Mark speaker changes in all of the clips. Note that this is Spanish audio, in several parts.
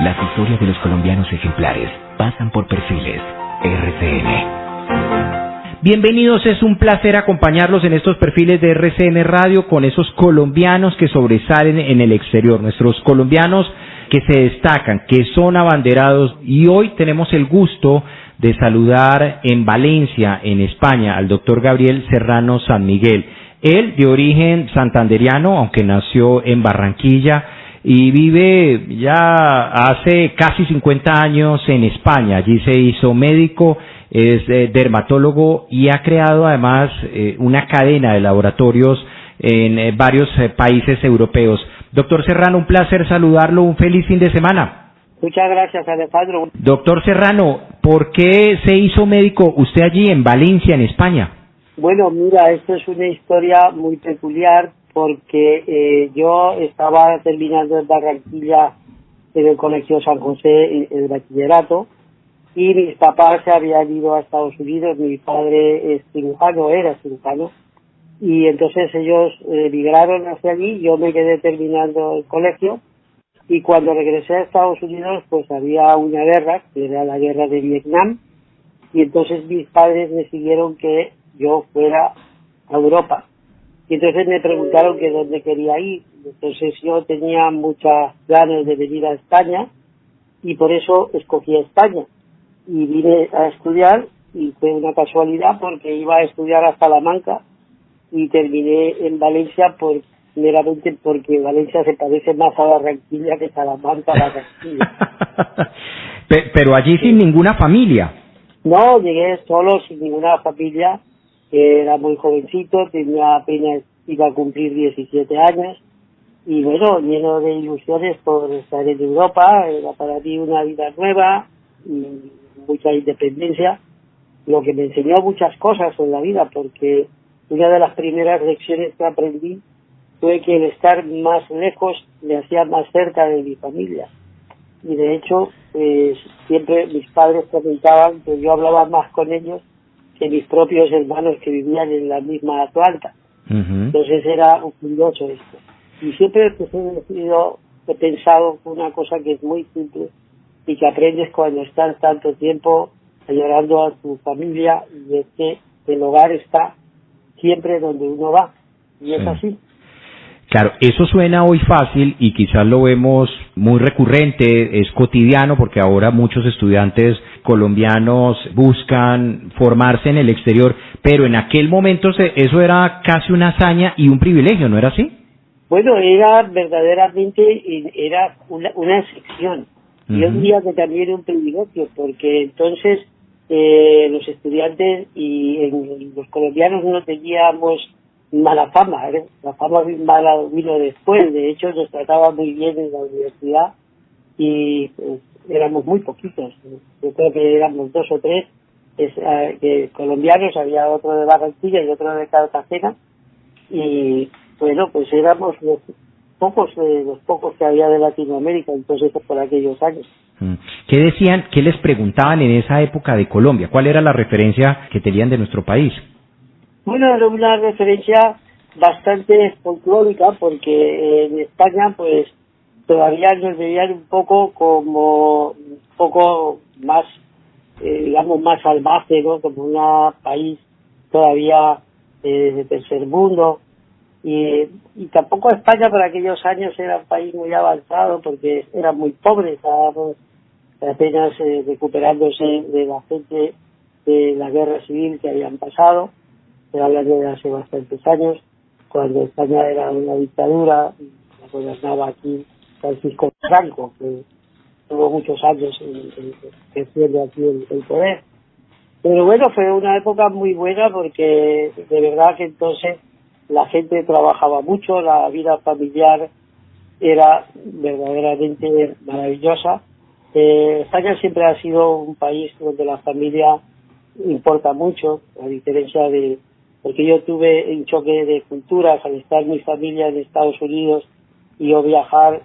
Speaker 1: Las historias de los colombianos ejemplares pasan por Perfiles RCN.
Speaker 2: Bienvenidos, es un placer acompañarlos en estos perfiles de RCN Radio con esos colombianos que sobresalen en el exterior, nuestros colombianos que se destacan, que son abanderados, y hoy tenemos el gusto de saludar en Valencia, en España, al doctor Gabriel Serrano San Miguel. Él, de origen santanderiano, aunque nació en Barranquilla, y vive ya hace casi 50 años en España. Allí se hizo médico, es dermatólogo y ha creado además una cadena de laboratorios en varios países europeos. Doctor Serrano, un placer saludarlo, un feliz fin de semana.
Speaker 3: Muchas gracias, Alejandro.
Speaker 2: Doctor Serrano, ¿por qué se hizo médico usted allí en Valencia, en España?
Speaker 3: Bueno, mira, esto es una historia muy peculiar porque yo estaba terminando en Barranquilla en el Colegio San José el bachillerato y mis papás se habían ido a Estados Unidos. Mi padre es cirujano, era cirujano, y entonces ellos migraron hacia allí. Yo me quedé terminando el colegio y cuando regresé a Estados Unidos pues había una guerra, que era la guerra de Vietnam, y entonces mis padres me siguieron que yo fuera a Europa. Y entonces me preguntaron que dónde quería ir. Entonces yo tenía muchas ganas de venir a España y por eso escogí a España. Y vine a estudiar y fue una casualidad porque iba a estudiar a Salamanca y terminé en Valencia meramente porque Valencia se parece más a Barranquilla que Salamanca a Barranquilla.
Speaker 2: Pero allí sin ninguna familia.
Speaker 3: No, llegué solo, sin ninguna familia. Era muy jovencito, tenía apenas, iba a cumplir 17 años y bueno, lleno de ilusiones por estar en Europa. Era para mí una vida nueva y mucha independencia, lo que me enseñó muchas cosas en la vida, porque una de las primeras lecciones que aprendí fue que el estar más lejos me hacía más cerca de mi familia. Y de hecho, siempre mis padres comentaban que yo hablaba más con ellos que mis propios hermanos que vivían en la misma Atlanta. Entonces era curioso esto. Y siempre he pensado una cosa que es muy simple y que aprendes cuando estás tanto tiempo ayudando a tu familia, y es que el hogar está siempre donde uno va. Y es así.
Speaker 2: Claro, eso suena hoy fácil y quizás lo vemos muy recurrente, es cotidiano, porque ahora muchos estudiantes colombianos buscan formarse en el exterior, pero en aquel momento eso era casi una hazaña y un privilegio, ¿no era así?
Speaker 3: Bueno, era verdaderamente, era una excepción. Y un día que también un privilegio, porque entonces los estudiantes y los colombianos no teníamos mala fama, la fama mala vino después. De hecho nos trataba muy bien en la universidad y éramos muy poquitos. Yo creo que éramos 2 o 3 colombianos, había otro de Barranquilla y otro de Cartagena, y bueno, pues éramos los pocos que había de Latinoamérica entonces por aquellos años.
Speaker 2: ¿Qué decían, qué les preguntaban en esa época de Colombia? ¿Cuál era la referencia que tenían de nuestro país?
Speaker 3: Bueno, era una referencia bastante folclórica, porque en España pues todavía nos veían un poco como un poco más, digamos, más salvaje, ¿no? Como un país todavía de tercer mundo. Y tampoco España por aquellos años era un país muy avanzado, porque era muy pobre, estábamos apenas recuperándose de la gente de la guerra civil que habían pasado. Estoy hablando de hace bastantes años, cuando España era una dictadura y la gobernaba aquí Francisco Franco, que tuvo muchos años ejerciendo aquí el poder. Pero bueno, fue una época muy buena, porque de verdad que entonces la gente trabajaba mucho, la vida familiar era verdaderamente maravillosa. España siempre ha sido un país donde la familia importa mucho, a diferencia de... Porque yo tuve un choque de culturas al estar mi familia en Estados Unidos y yo viajar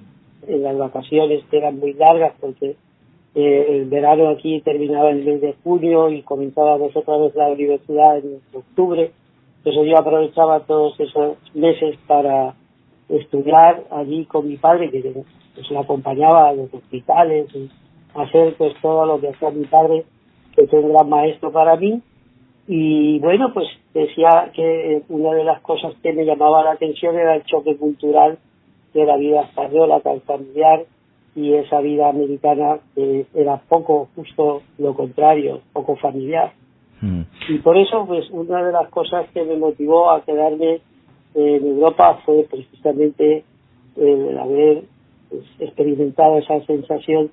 Speaker 3: en las vacaciones, que eran muy largas, porque el verano aquí terminaba en el mes de junio y comenzábamos otra vez la universidad en octubre. Entonces yo aprovechaba todos esos meses para estudiar allí con mi padre, que pues le acompañaba a los hospitales, y hacer pues todo lo que hacía mi padre, que fue un gran maestro para mí. Y bueno, pues decía que una de las cosas que me llamaba la atención era el choque cultural de la vida española, tan familiar, y esa vida americana que era poco, justo lo contrario, poco familiar. Y por eso, pues una de las cosas que me motivó a quedarme en Europa fue precisamente el haber pues, experimentado esa sensación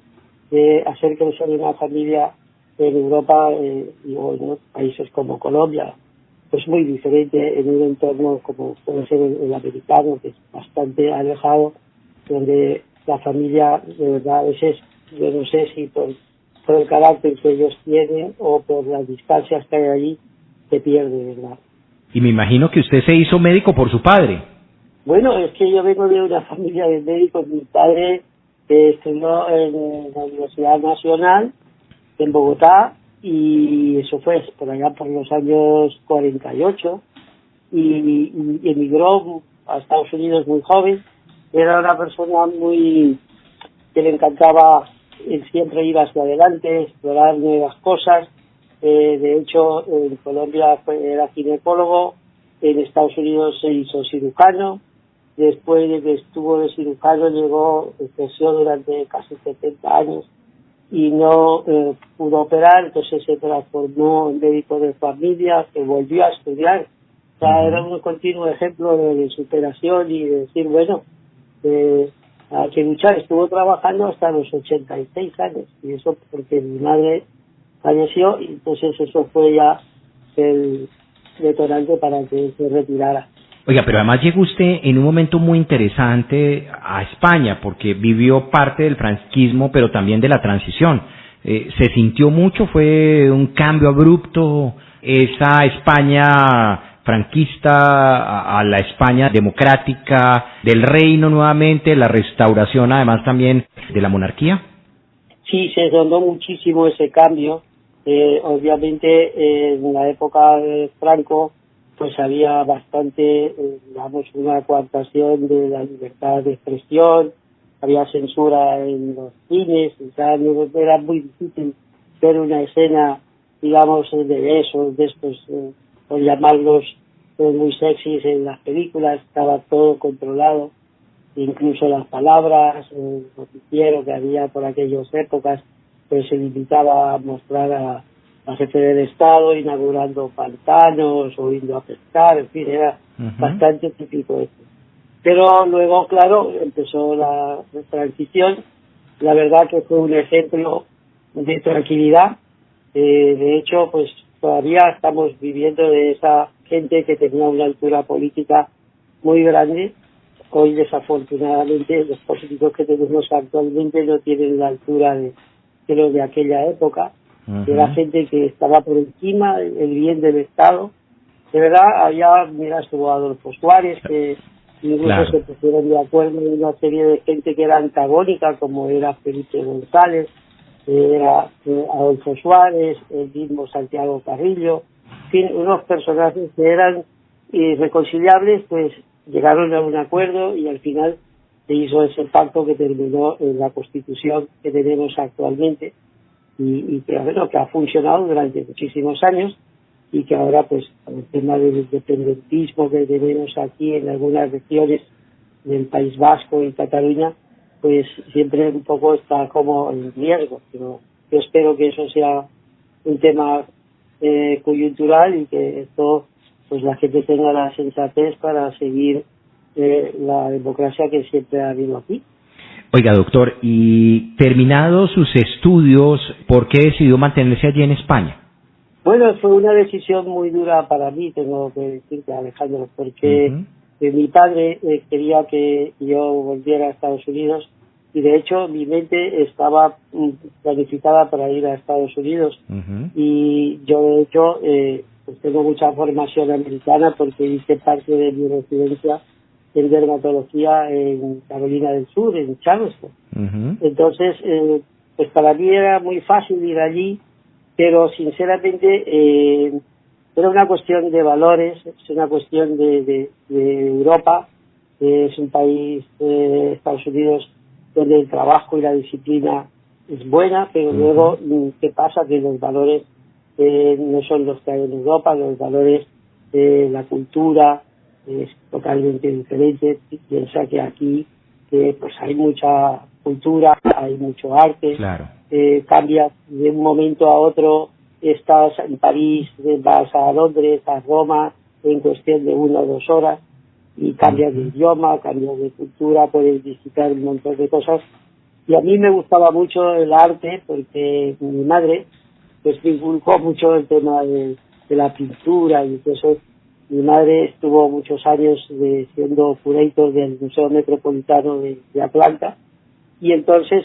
Speaker 3: de hacer crecer una familia en Europa y en países como Colombia, pues muy diferente en un entorno como puede ser el americano, que es bastante alejado, donde la familia de verdad a veces, yo no sé si por el carácter que ellos tienen o por las distancias que hay allí, se pierde, ¿verdad?
Speaker 2: Y me imagino que usted se hizo médico por su padre.
Speaker 3: Bueno, es que yo vengo de una familia de médicos. Mi padre estudió en la Universidad Nacional en Bogotá, y eso fue por allá por los años 48, y emigró a Estados Unidos muy joven. Era una persona muy que le encantaba, él siempre iba hacia adelante, explorar nuevas cosas. De hecho, en Colombia era ginecólogo, en Estados Unidos se hizo cirujano. Después de que estuvo de cirujano, ejerció durante casi 70 años y no pudo operar, entonces se transformó en médico de familia, que volvió a estudiar. O sea, era un continuo ejemplo de superación y de decir, bueno, hay que luchar. Estuvo trabajando hasta los 86 años, y eso porque mi madre falleció, y entonces eso fue ya el detonante para que se retirara.
Speaker 2: Oiga, pero además llegó usted en un momento muy interesante a España, porque vivió parte del franquismo, pero también de la transición. ¿Se sintió mucho? ¿Fue un cambio abrupto esa España franquista a la España democrática del reino nuevamente, la restauración además también de la monarquía?
Speaker 3: Sí, se notó muchísimo ese cambio. Obviamente en la época de Franco pues había bastante, digamos, una coartación de la libertad de expresión, había censura en los cines, o sea, era muy difícil ver una escena, digamos, de besos, de estos, por llamarlos muy sexys en las películas, estaba todo controlado, incluso las palabras, el noticiero que había por aquellas épocas, pues se limitaba a mostrar a jefe del Estado inaugurando pantanos o yendo a pescar, en fin, era bastante típico esto. Pero luego, claro, empezó la transición. La verdad que fue un ejemplo de tranquilidad. De hecho, pues todavía estamos viviendo de esa gente que tenía una altura política muy grande. Hoy, desafortunadamente, los políticos que tenemos actualmente no tienen la altura de los de aquella época. Era gente que estaba por encima del bien del Estado. De verdad, estuvo Adolfo Suárez, que incluso se pusieron de acuerdo en una serie de gente que era antagónica, como era Felipe González, era Adolfo Suárez, el mismo Santiago Carrillo, en fin, unos personajes que eran irreconciliables, pues llegaron a un acuerdo y al final se hizo ese pacto que terminó en la Constitución que tenemos actualmente, y que, bueno, que ha funcionado durante muchísimos años, y que ahora, pues, con el tema del independentismo que tenemos aquí en algunas regiones del País Vasco y Cataluña, pues siempre un poco está como en riesgo. Pero yo espero que eso sea un tema coyuntural, y que esto, pues la gente tenga la sensatez para seguir la democracia que siempre ha habido aquí.
Speaker 2: Oiga, doctor, y terminados sus estudios, ¿por qué decidió mantenerse allí en España?
Speaker 3: Bueno, fue una decisión muy dura para mí, tengo que decirte, Alejandro, porque mi padre quería que yo volviera a Estados Unidos, y de hecho mi mente estaba planificada para ir a Estados Unidos, y yo de hecho pues tengo mucha formación americana porque hice parte de mi residencia en dermatología en Carolina del Sur, en Charleston. Entonces, pues para mí era muy fácil ir allí, pero sinceramente era una cuestión de valores, es una cuestión de Europa, Es un país, Estados Unidos, donde el trabajo y la disciplina es buena, pero luego, ¿qué pasa? Que los valores no son los que hay en Europa, los valores de la cultura es totalmente diferente. Piensa que aquí pues hay mucha cultura, hay mucho arte,
Speaker 2: Claro.
Speaker 3: Cambia de un momento a otro, estás en París, vas a Londres, a Roma, en cuestión de 1 o 2 horas, y cambias de idioma, cambias de cultura, puedes visitar un montón de cosas. Y a mí me gustaba mucho el arte porque mi madre pues me inculcó mucho el tema de la pintura, y entonces mi madre estuvo muchos años siendo curator del Museo Metropolitano de Atlanta, y entonces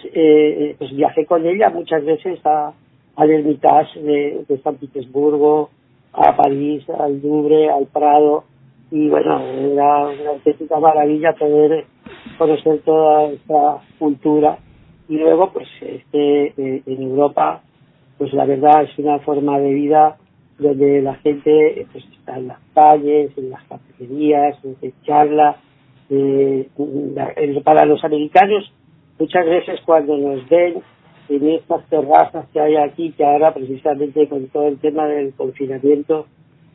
Speaker 3: pues viajé con ella muchas veces al Hermitage de San Petersburgo, a París, al Louvre, al Prado, y bueno, era una auténtica maravilla poder conocer toda esta cultura. Y luego pues en Europa, pues la verdad es una forma de vida donde la gente pues está en las calles, en las cafeterías, en charla. Para los americanos, muchas veces cuando nos ven en estas terrazas que hay aquí, que ahora precisamente con todo el tema del confinamiento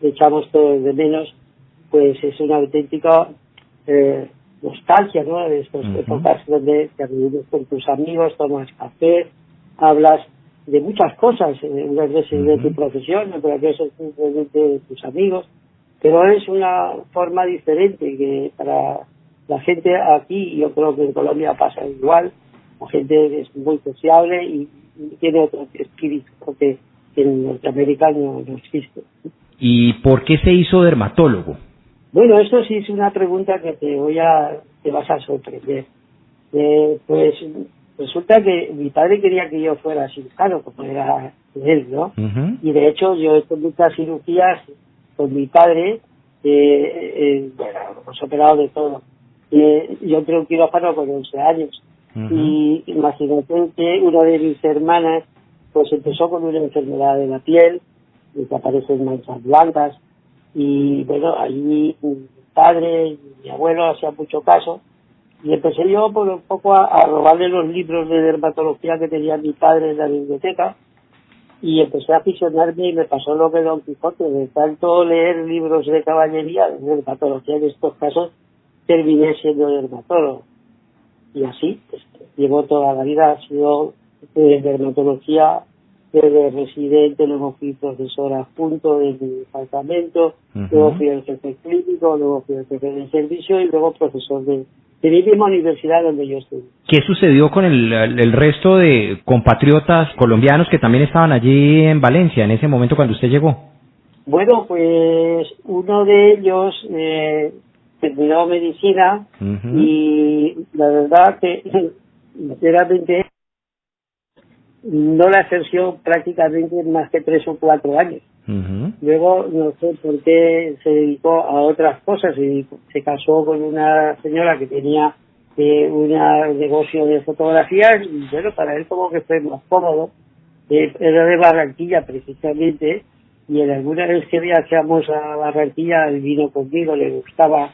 Speaker 3: echamos todos de menos, pues es una auténtica nostalgia, ¿no? De estas épocas donde te reúnes con tus amigos, tomas café, hablas de muchas cosas, unas veces de tu profesión, otras veces de tus amigos, pero es una forma diferente que para la gente aquí, yo creo que en Colombia pasa igual, la gente es muy sociable y tiene otro espíritu, porque en Norteamérica no existe.
Speaker 2: ¿Y por qué se hizo dermatólogo?
Speaker 3: Bueno, eso sí es una pregunta que te vas a sorprender. Pues resulta que mi padre quería que yo fuera cirujano, como era él, ¿no? Y de hecho yo he hecho muchas cirugías con mi padre, bueno, hemos operado de todo. Yo entré a un quirófano con 11 años. Y imagínate que una de mis hermanas pues empezó con una enfermedad de la piel, que aparecen manchas blancas, y bueno, ahí mi padre y mi abuelo hacían mucho caso, y empecé yo por un poco a robarle los libros de dermatología que tenía mi padre en la biblioteca, y empecé a aficionarme, y me pasó lo que Don Quijote, de tanto leer libros de caballería, de dermatología en estos casos, terminé siendo dermatólogo. Y así, pues, llevo toda la vida, ha sido dermatología, desde residente, luego fui profesor adjunto de mi departamento, luego fui el jefe clínico, luego fui el jefe de servicio y luego profesor de mi misma universidad donde yo estudié.
Speaker 2: ¿Qué sucedió con el resto de compatriotas colombianos que también estaban allí en Valencia en ese momento cuando usted llegó?
Speaker 3: Bueno, pues uno de ellos terminó medicina y la verdad que sinceramente no la ejerció prácticamente más que 3 o 4 años. Luego no sé por qué se dedicó a otras cosas y se casó con una señora que tenía un negocio de fotografías, y bueno, para él como que fue más cómodo. Era de Barranquilla precisamente, y en alguna vez que viajamos a Barranquilla él vino conmigo, le gustaba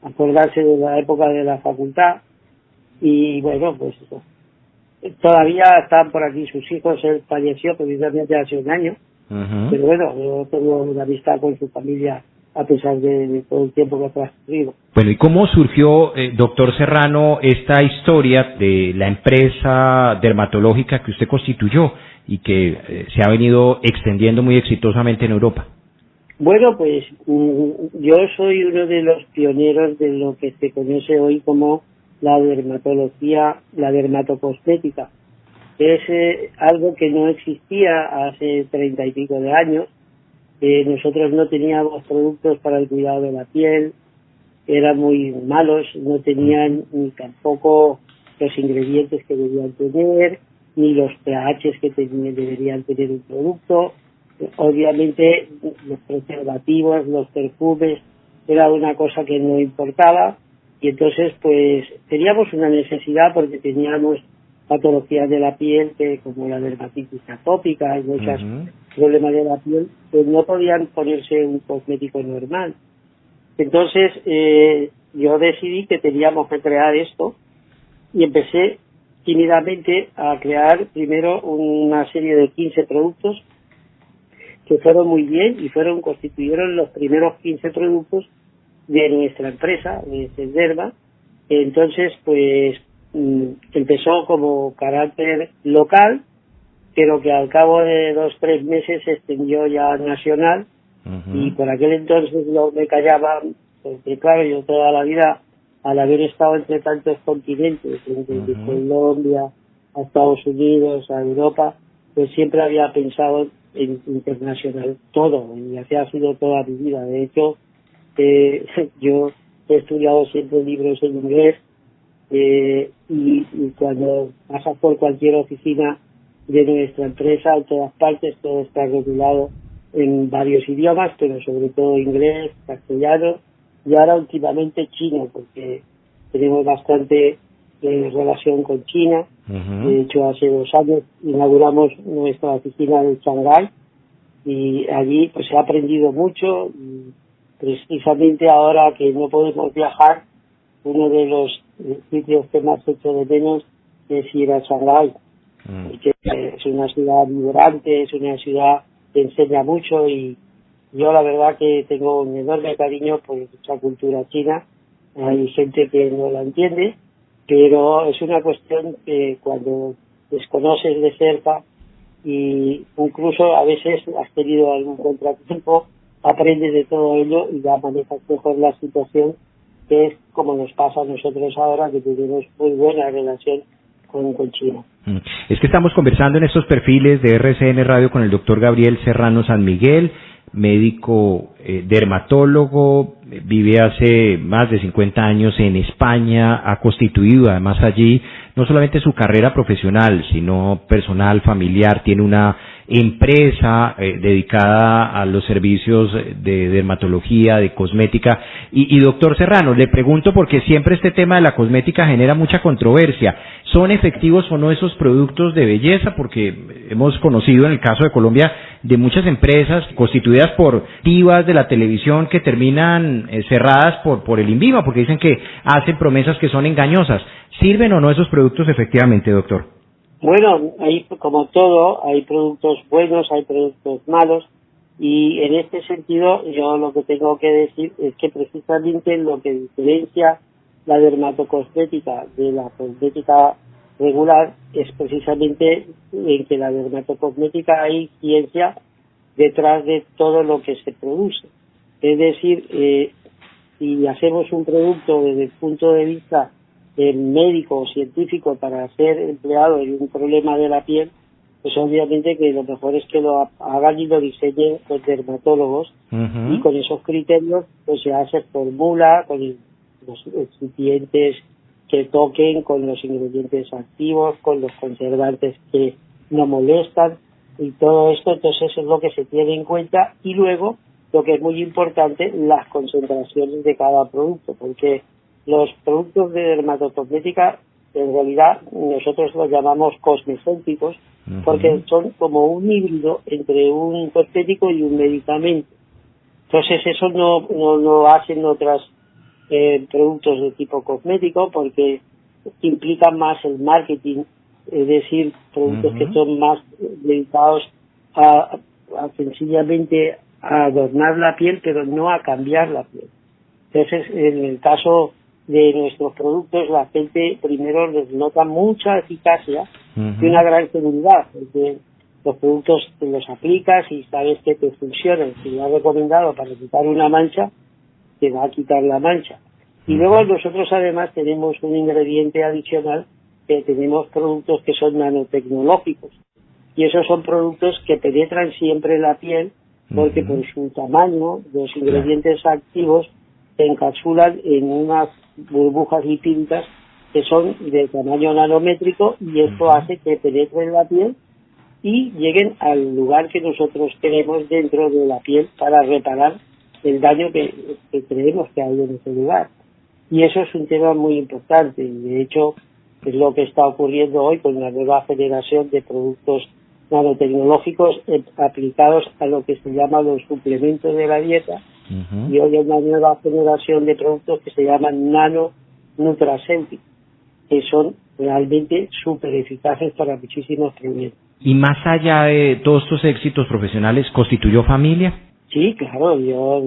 Speaker 3: acordarse de la época de la facultad, y bueno, pues eso. Todavía están por aquí sus hijos, él falleció precisamente hace 1 año, pero bueno, yo tengo una amistad con su familia a pesar de todo el tiempo que ha transcurrido.
Speaker 2: Bueno, ¿y cómo surgió, doctor Serrano, esta historia de la empresa dermatológica que usted constituyó y que se ha venido extendiendo muy exitosamente en Europa?
Speaker 3: Bueno, pues yo soy uno de los pioneros de lo que se conoce hoy como la dermatología, la dermatocosmética. Es algo que no existía hace 30 y pico de años. Nosotros no teníamos productos para el cuidado de la piel, eran muy malos, no tenían ni tampoco los ingredientes que debían tener, ni los pHs que deberían tener un producto. Obviamente los preservativos, los perfumes, era una cosa que no importaba, y entonces pues teníamos una necesidad porque teníamos patologías de la piel que como la dermatitis atópica y muchos problemas de la piel, pues no podían ponerse un cosmético normal. Entonces yo decidí que teníamos que crear esto y empecé tímidamente a crear primero una serie de 15 productos que fueron muy bien y constituyeron los primeros 15 productos de nuestra empresa, de Senderma. Entonces, pues empezó como carácter local, pero que al cabo de 2-3 meses se extendió ya nacional. Y por aquel entonces yo me callaba, porque claro, yo toda la vida, al haber estado entre tantos continentes, desde Colombia a Estados Unidos, a Europa, pues siempre había pensado en internacional todo, y así ha sido toda mi vida. De hecho, yo he estudiado siempre libros en inglés, y cuando pasas por cualquier oficina de nuestra empresa, en todas partes, todo está regulado en varios idiomas, pero sobre todo inglés, castellano, y ahora últimamente chino, porque tenemos bastante relación con China. De hecho, hace 2 años inauguramos nuestra oficina en Shanghái, y allí pues he aprendido mucho, y precisamente ahora que no podemos viajar, uno de los sitios que más echo de menos es ir a Shanghái, porque es una ciudad vibrante, es una ciudad que enseña mucho, y yo la verdad que tengo un enorme cariño por esa cultura china. Hay gente que no la entiende, pero es una cuestión que cuando desconoces de cerca, y incluso a veces has tenido algún contratiempo, aprendes de todo ello y ya manejas mejor la situación, que es como nos pasa a nosotros ahora, que tenemos muy buena relación con China.
Speaker 2: Es que estamos conversando en estos perfiles de RCN Radio con el doctor Gabriel Serrano San Miguel, médico dermatólogo, vive hace más de 50 años en España, ha constituido además allí no solamente su carrera profesional, sino personal, familiar, tiene una empresa dedicada a los servicios de dermatología, de cosmética. Y doctor Serrano, le pregunto porque siempre este tema de la cosmética genera mucha controversia. ¿Son efectivos o no esos productos de belleza? Porque hemos conocido en el caso de Colombia de muchas empresas constituidas por divas de la televisión que terminan cerradas por el INVIMA, porque dicen que hacen promesas que son engañosas. ¿Sirven o no esos productos efectivamente, doctor?
Speaker 3: Bueno, hay, como todo, hay productos buenos, hay productos malos, y en este sentido yo lo que tengo que decir es que precisamente lo que diferencia la dermatocosmética de la cosmética regular es precisamente en que la dermatocosmética hay ciencia detrás de todo lo que se produce. Es decir, si hacemos un producto desde el punto de vista médico o científico para ser empleado en un problema de la piel, pues obviamente que lo mejor es que lo hagan y lo diseñen los dermatólogos, y con esos criterios pues se formula con los excipientes que toquen, con los ingredientes activos, con los conservantes que no molestan, y todo esto entonces es lo que se tiene en cuenta. Y luego, lo que es muy importante, las concentraciones de cada producto, porque los productos de dermatocosmética, en realidad nosotros los llamamos cosmecéuticos, porque son como un híbrido entre un cosmético y un medicamento. Entonces eso no lo hacen otros productos de tipo cosmético, porque implican más el marketing, es decir, productos que son más dedicados a sencillamente a adornar la piel, pero no a cambiar la piel. Entonces, en el caso de nuestros productos, la gente primero les nota mucha eficacia y una gran seguridad, porque los productos te los aplicas y sabes que te funcionan. Si lo has recomendado para quitar una mancha, te va a quitar la mancha. Y luego nosotros además tenemos un ingrediente adicional, que tenemos productos que son nanotecnológicos, y esos son productos que penetran siempre en la piel, porque por su tamaño, los ingredientes activos se encapsulan en unas burbujas lipídicas que son de tamaño nanométrico, y esto hace que penetren en la piel y lleguen al lugar que nosotros queremos dentro de la piel para reparar el daño que creemos que hay en ese lugar. Y eso es un tema muy importante, y de hecho es lo que está ocurriendo hoy con la nueva generación de productos nanotecnológicos aplicados a lo que se llama los suplementos de la dieta, y hoy hay una nueva generación de productos que se llaman nano nutracéuticos, que son realmente súper eficaces para muchísimos problemas.
Speaker 2: Y más allá de todos estos éxitos profesionales, ¿constituyó familia?
Speaker 3: Sí, claro, yo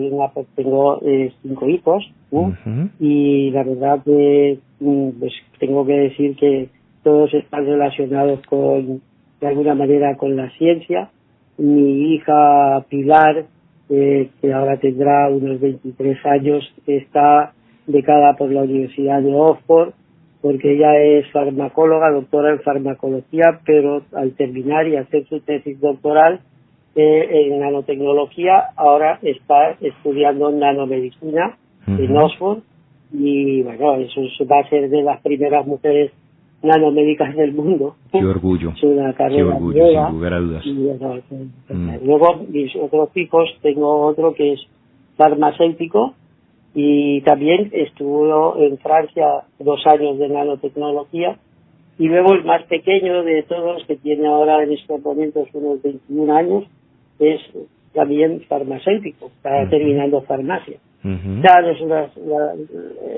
Speaker 3: tengo 5 hijos, ¿no? Y la verdad que pues tengo que decir que todos están relacionados de alguna manera con la ciencia. Mi hija Pilar, que ahora tendrá unos 23 años, está becada por la Universidad de Oxford, porque ella es farmacóloga, doctora en farmacología, pero al terminar y hacer su tesis doctoral en nanotecnología, ahora está estudiando nanomedicina en Oxford, y bueno, eso va a ser de las primeras mujeres nanomédicas del mundo.
Speaker 2: Qué orgullo,
Speaker 3: es una carrera
Speaker 2: qué orgullo,
Speaker 3: nueva,
Speaker 2: sin lugar a dudas.
Speaker 3: Y, bueno, luego mis otros hijos, tengo otro que es farmacéutico, y también estuvo en Francia 2 años de nanotecnología, y luego el más pequeño de todos, que tiene ahora en estos momentos unos 21 años, es también farmacéutico, está terminando farmacia. Ya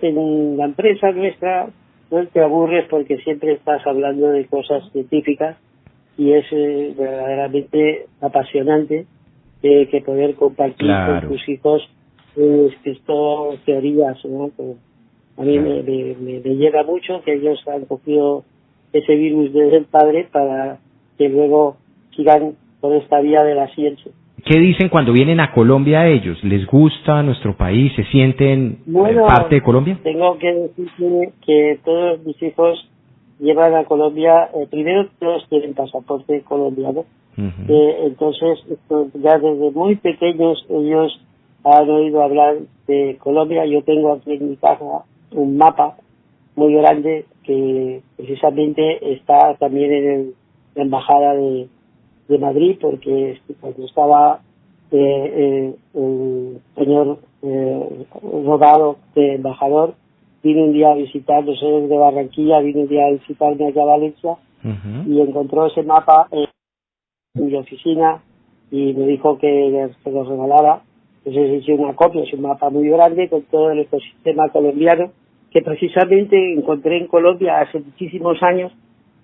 Speaker 3: en la empresa nuestra no te aburres porque siempre estás hablando de cosas científicas, y es verdaderamente apasionante que poder compartir con tus hijos estas teorías, ¿no? A mí me llega mucho que ellos han cogido ese virus del padre para que luego sigan por esta vía de la ciencia.
Speaker 2: ¿Qué dicen cuando vienen a Colombia ellos? ¿Les gusta nuestro país? ¿Se sienten parte de Colombia?
Speaker 3: Tengo que decir que todos mis hijos llevan a Colombia, primero todos tienen pasaporte colombiano, entonces ya desde muy pequeños ellos han oído hablar de Colombia. Yo tengo aquí en mi casa un mapa muy grande que precisamente está también en la embajada de Madrid, porque cuando estaba el señor Rodado de embajador, vino un día a visitar, no sé, de Barranquilla, vino un día a visitarme allá a Valencia, y encontró ese mapa en mi oficina y me dijo que se lo regalara. Entonces hice una copia, es un mapa muy grande con todo el ecosistema colombiano, que precisamente encontré en Colombia hace muchísimos años,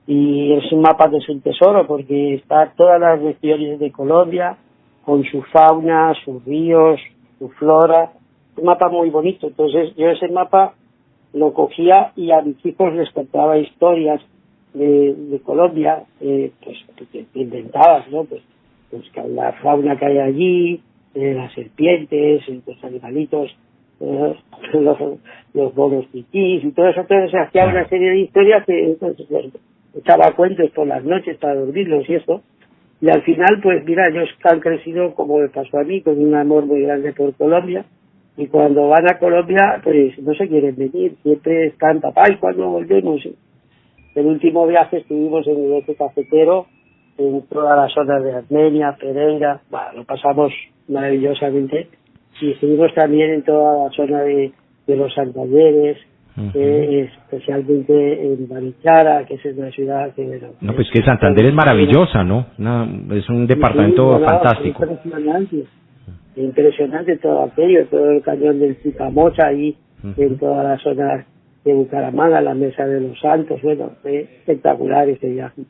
Speaker 3: y es un mapa que es un tesoro porque está todas las regiones de Colombia con su fauna, sus ríos, su flora, un mapa muy bonito. Entonces yo ese mapa lo cogía y a mis hijos les contaba historias de Colombia, pues que inventadas, ¿no? Pues la fauna que hay allí, las serpientes, los animalitos, los monos titís y todo eso. Entonces se hacía una serie de historias que entonces echaba cuentos por las noches para dormirlos y eso, y al final pues mira, ellos han crecido como me pasó a mí, con un amor muy grande por Colombia, y cuando van a Colombia pues no se quieren venir, siempre están, papá, ¿y cuándo volvemos? El último viaje estuvimos en el eje cafetero, en toda la zona de Armenia, Pereira, bueno, lo pasamos maravillosamente, y estuvimos también en toda la zona de los Santanderes, especialmente en Barichara, que es una ciudad que...
Speaker 2: No, pues que Santander es maravillosa, ¿no? Es un departamento fantástico.
Speaker 3: Impresionante todo aquello, todo el cañón del Chicamocha ahí, en toda la zona de Bucaramanga, la Mesa de los Santos, bueno, fue espectacular ese viaje.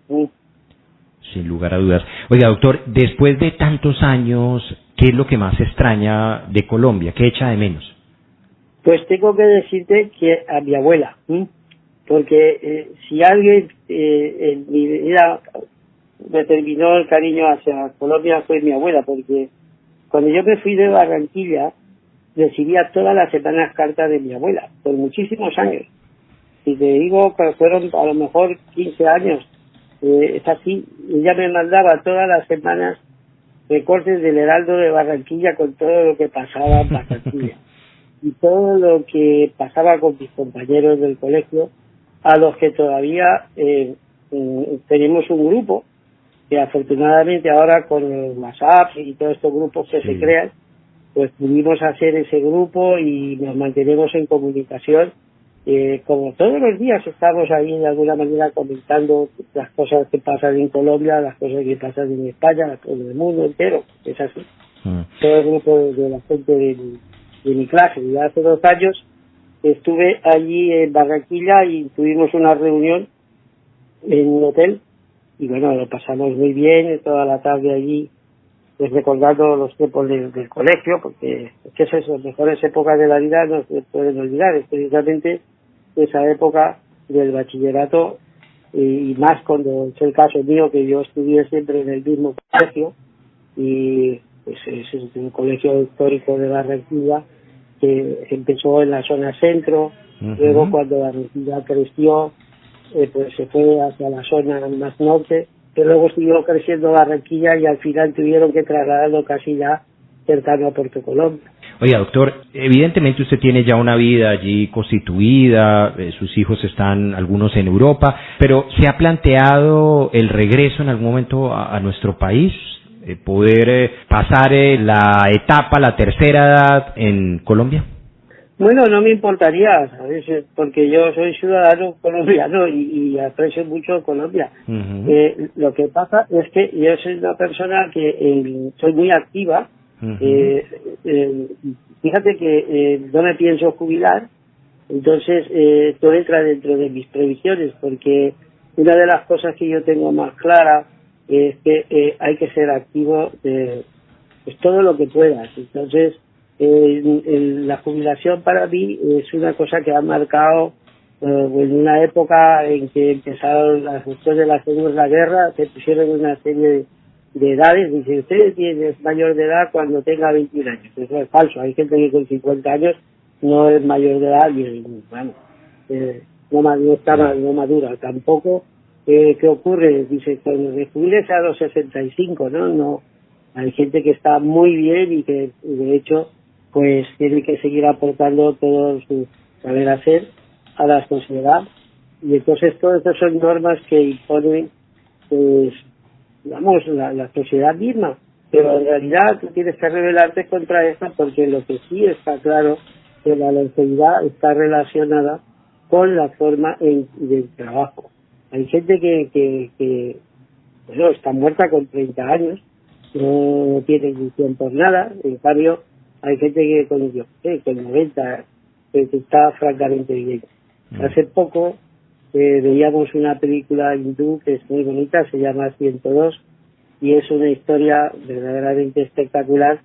Speaker 2: Sin lugar a dudas. Oiga, doctor, después de tantos años, ¿qué es lo que más extraña de Colombia? ¿Qué echa de menos?
Speaker 3: Pues tengo que decirte que a mi abuela, porque si alguien en mi vida determinó el cariño hacia Colombia fue mi abuela, porque cuando yo me fui de Barranquilla recibía todas las semanas cartas de mi abuela, por muchísimos años. Si te digo que fueron a lo mejor 15 años, es así. Ella me mandaba todas las semanas recortes del Heraldo de Barranquilla con todo lo que pasaba en Barranquilla. Y todo lo que pasaba con mis compañeros del colegio, a los que todavía tenemos un grupo, que afortunadamente ahora con los WhatsApp y todos estos grupos que se crean, pues pudimos hacer ese grupo y nos mantenemos en comunicación. Como todos los días estamos ahí de alguna manera comentando las cosas que pasan en Colombia, las cosas que pasan en España, en el mundo entero, es así. todo el grupo de la gente de mi clase. Y hace 2 años estuve allí en Barranquilla y tuvimos una reunión en un hotel y bueno, lo pasamos muy bien toda la tarde allí, pues recordando los tiempos del colegio, porque ¿qué es eso? Las mejores épocas de la vida no se pueden olvidar, es precisamente esa época del bachillerato y más cuando es el caso mío, que yo estudié siempre en el mismo colegio y pues es un colegio histórico de Barranquilla que empezó en la zona centro, luego cuando Barranquilla creció pues se fue hacia la zona más norte, pero luego siguió creciendo Barranquilla y al final tuvieron que trasladarlo casi ya cercano a Puerto Colombia.
Speaker 2: Oiga, doctor, evidentemente usted tiene ya una vida allí constituida, sus hijos están algunos en Europa, pero ¿se ha planteado el regreso en algún momento a nuestro país? ¿Poder pasar la etapa, la tercera edad en Colombia?
Speaker 3: Bueno, no me importaría, ¿sabes? Porque yo soy ciudadano colombiano y aprecio mucho Colombia. Lo que pasa es que yo soy una persona que soy muy activa. Fíjate que no me pienso jubilar, entonces todo entra dentro de mis previsiones, porque una de las cosas que yo tengo más clara es que hay que ser activo pues todo lo que puedas. Entonces la jubilación para mí es una cosa que ha marcado en una época en que empezaron después de la Segunda Guerra, se pusieron una serie de edades. Dice, usted es mayor de edad cuando tenga 21 años. Eso es falso. Hay gente que con 50 años no es mayor de edad y bueno, no madura. Tampoco, ¿qué ocurre? Dice, cuando se jubile a los 65, ¿no? Hay gente que está muy bien y que de hecho pues tiene que seguir aportando todo su saber hacer a la sociedad. Y entonces todo esto son normas que imponen pues digamos, la sociedad misma, pero en realidad tú tienes que rebelarte contra esta, porque lo que sí está claro que la longevidad está relacionada con la forma del trabajo. Hay gente que bueno, está muerta con 30 años, no tiene ilusión por nada, en cambio hay gente que con 90 está francamente bien. Hace poco veíamos una película hindú que es muy bonita, se llama 102 y es una historia verdaderamente espectacular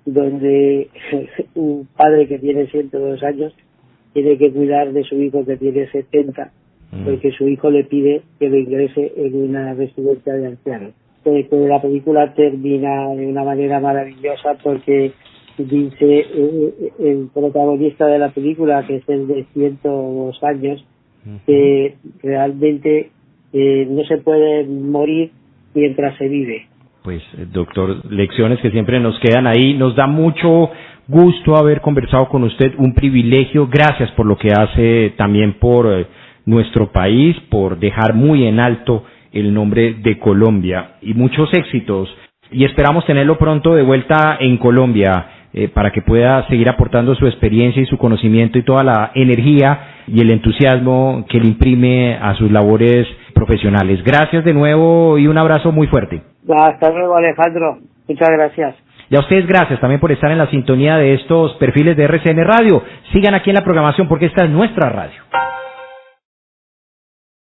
Speaker 3: donde un padre que tiene 102 años tiene que cuidar de su hijo que tiene 70 porque su hijo le pide que lo ingrese en una residencia de ancianos. La película termina de una manera maravillosa porque dice el protagonista de la película, que es el de 102 años, que realmente no se puede morir mientras se vive.
Speaker 2: Pues, doctor, lecciones que siempre nos quedan ahí. Nos da mucho gusto haber conversado con usted, un privilegio. Gracias por lo que hace también por nuestro país, por dejar muy en alto el nombre de Colombia, y muchos éxitos. Y esperamos tenerlo pronto de vuelta en Colombia, para que pueda seguir aportando su experiencia y su conocimiento y toda la energía y el entusiasmo que le imprime a sus labores profesionales. Gracias de nuevo y un abrazo muy fuerte.
Speaker 3: Hasta luego, Alejandro. Muchas gracias.
Speaker 2: Y a ustedes gracias también por estar en la sintonía de estos perfiles de RCN Radio. Sigan aquí en la programación porque esta es nuestra radio.